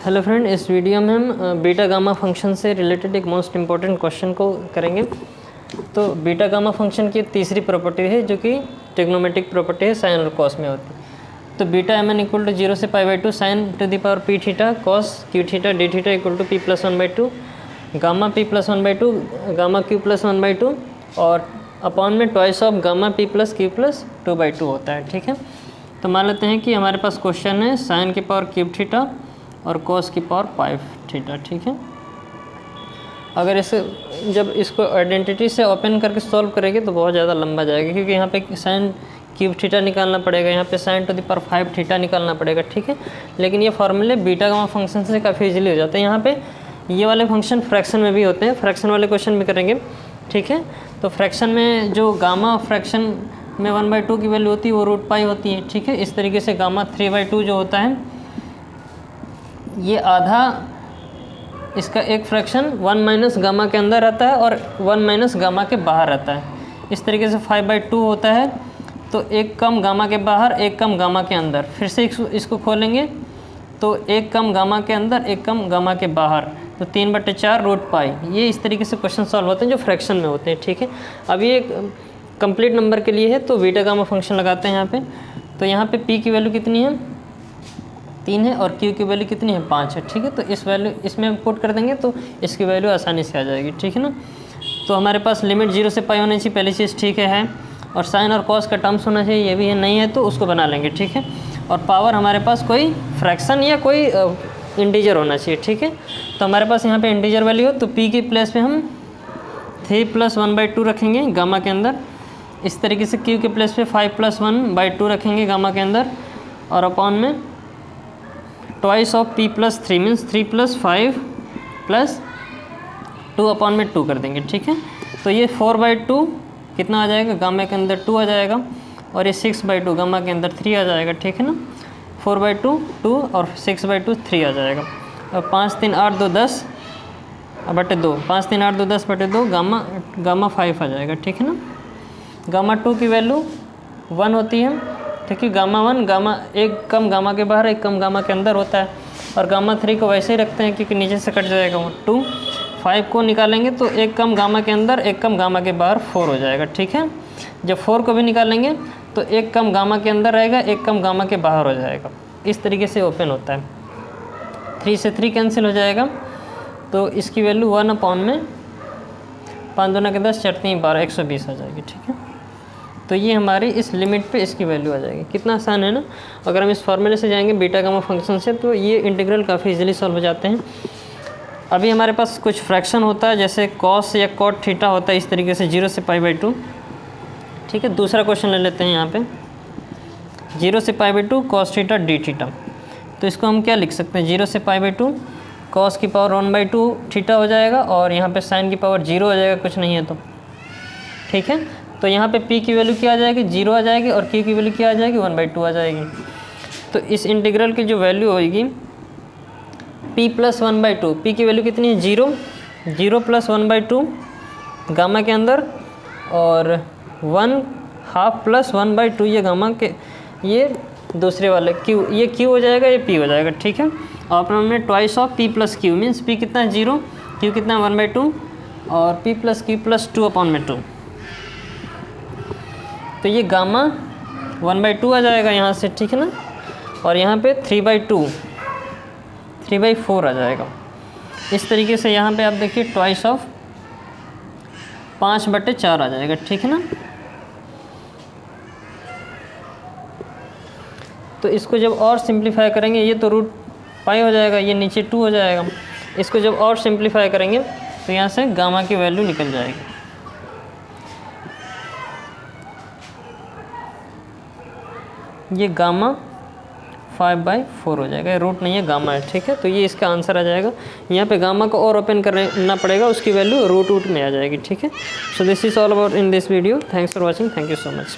Hello friend, इस video में हम बीटा गामा फंक्शन से रिलेटेड एक मोस्ट इम्पॉर्टेंट क्वेश्चन को करेंगे। तो बीटा गामा फंक्शन की तीसरी प्रॉपर्टी है जो कि ट्रिग्नोमेट्रिक प्रॉपर्टी है, साइन और कॉस में होती है। तो beta m n equal to 0 से π/2 sine to the power p theta cos q theta d theta equal to p + 1/2 gamma p + 1/2 gamma q + 1/2 और अपॉन में twice of gamma p + q + 2/2 होता है। ठीक है, तो मान लेते हैं कि हमारे पास क्वेश्चन है साइन की पावर क्यूब थीटा और कॉस की पावर 5 थीटा। ठीक है, अगर इसे जब इसको आइडेंटिटी से ओपन करके सॉल्व करेंगे तो बहुत ज़्यादा लंबा जाएगा, क्योंकि यहाँ पे साइन क्यूब थीटा निकालना पड़ेगा, यहाँ पे sign to the power 5 theta निकालना पड़ेगा। ठीक है, लेकिन ये फॉर्मूले बीटा गामा फंक्शन से काफ़ी इजीली हो जाते हैं। यहाँ पे ये वाले फंक्शन फ्रैक्शन में भी होते हैं, फ्रैक्शन वाले क्वेश्चन भी करेंगे। ठीक है, तो फ्रैक्शन में जो गामा फ्रैक्शन में 1/2 की वैल्यू होती है वो √π होती है। ठीक है, इस तरीके से गामा 3/2 जो होता है ये आधा इसका एक फ्रैक्शन 1 - गामा के अंदर रहता है और 1 - गामा के बाहर रहता है। इस तरीके से 5/2 होता है, तो एक कम गामा के बाहर एक कम गामा के अंदर। फिर से इसको खोलेंगे तो एक कम गामा के अंदर एक कम गामा के बाहर, तो 3/4 √π। ये इस तरीके से क्वेश्चन सॉल्व होते हैं जो फ्रैक्शन में होते हैं। ठीक है, अब ये कंप्लीट नंबर के लिए है तो बीटा गामा फंक्शन लगाते हैं यहाँ पे। तो यहाँ पे p की वैल्यू कितनी है 3 है और q की वैल्यू कितनी है 5 है। ठीक है, तो इस वैल्यू इसमें पुट कर देंगे तो इसकी वैल्यू आसानी से आ जाएगी। ठीक है ना, तो हमारे पास लिमिट 0 से π होनी चाहिए, पहली चीज़। ठीक है, और साइन और कॉस का टर्म्स होना चाहिए, ये भी है, नहीं है तो उसको बना लेंगे। ठीक है, और पावर हमारे पास कोई फ्रैक्शन या कोई इंटीजर होना चाहिए। ठीक है, तो हमारे पास यहाँ पे इंटीजर वैल्यू हो तो p की प्लेस पे हम 3 + 1/2 रखेंगे गामा के अंदर। इस तरीके से q के प्लेस पे 5 + 1/2 रखेंगे गामा के अंदर, और अपॉन में twice of p + 3 means 3 + 5 + 2 upon में 2 कर देंगे। ठीक है, तो ये 4/2 कितना आ जाएगा, गामा के अंदर 2 आ जाएगा, और ये 6/2 गामा के अंदर 3 आ जाएगा। ठीक है ना, 4/2 2 और 6/2 3 आ जाएगा। और 5 3 8 2 10 बटे 2, 5 3 8 2 10 बटे 2 गामा 5 आ जाएगा। ठीक है ना, गामा 2 की वैल्यू 1 होती है। ठीक है, गामा 1 गामा एक कम गामा के बाहर एक कम गामा के अंदर होता है, और गामा 3 को वैसे ही रखते हैं क्योंकि नीचे से कट जाएगा वो 2। 5 को निकालेंगे तो एक कम गामा के अंदर एक कम गामा के बाहर 4 हो जाएगा। ठीक है, जब 4 को भी निकालेंगे तो एक कम गामा के अंदर रहेगा एक कम गामा के बाहर हो जाएगा। इस तरीके से ओपन होता है। 3 से 3 कैंसिल हो जाएगा, तो इसकी वैल्यू 1 अपॉन में 5 दूना के 10 4 3 12 120 आ जाएगी। ठीक है, तो ये हमारी इस लिमिट पे इसकी वैल्यू आ जाएगी। कितना आसान है ना। अगर हम इस फॉर्मूले से जाएंगे बीटा गामा फंक्शन से तो ये इंटीग्रल काफ़ी इजीली सॉल्व हो जाते हैं। अभी हमारे पास कुछ फ्रैक्शन होता है जैसे कॉस या कॉट थीटा होता है, इस तरीके से 0 से π/2। ठीक है, दूसरा क्वेश्चन ले लेते हैं यहाँ पे 0 से π/2 कॉस थीटा डी थीटा। तो इसको हम क्या लिख सकते हैं, 0 से π/2 कॉस की पावर 1/2 थीटा हो जाएगा, और यहाँ पे साइन की पावर 0 हो जाएगा, कुछ नहीं है तो। ठीक है, तो यहाँ पे p की वैल्यू क्या आ जाएगी 0 आ जाएगी, और q की वैल्यू क्या आ जाएगी 1/2 आ जाएगी। तो इस इंटीग्रल की जो वैल्यू होगी p + 1/2, p की वैल्यू कितनी है 0 + 1/2 गामा के अंदर, और 1/2 + 1/2 ये गामा के ये दूसरे वाले q, ये q हो जाएगा, ये p हो जाएगा। ठीक है, और अपना हमने twice of p + q means p कितना है 0, q कितना है 1/2 और p + q + 2 अपॉन में 2। तो ये गामा 1/2 आ जाएगा यहाँ से। ठीक है ना, और यहाँ पे 3/2 3/4 आ जाएगा। इस तरीके से यहाँ पे आप देखिए ट्वाइस ऑफ 5/4 आ जाएगा। ठीक है ना, तो इसको जब और सिंप्लीफाई करेंगे ये तो √π हो जाएगा, ये नीचे 2 हो जाएगा। इसको जब और सिंप्लीफाई करेंगे तो यहाँ से गामा की वैल्यू निकल जाएगी। ये गामा 5/4 हो जाएगा, रूट नहीं है गामा है। ठीक है, तो ये इसका आंसर आ जाएगा। यहाँ पे गामा को और ओपन करना पड़ेगा, उसकी वैल्यू √रूट में आ जाएगी। ठीक है, so this is all about in this video. Thanks for watching, thank you so much.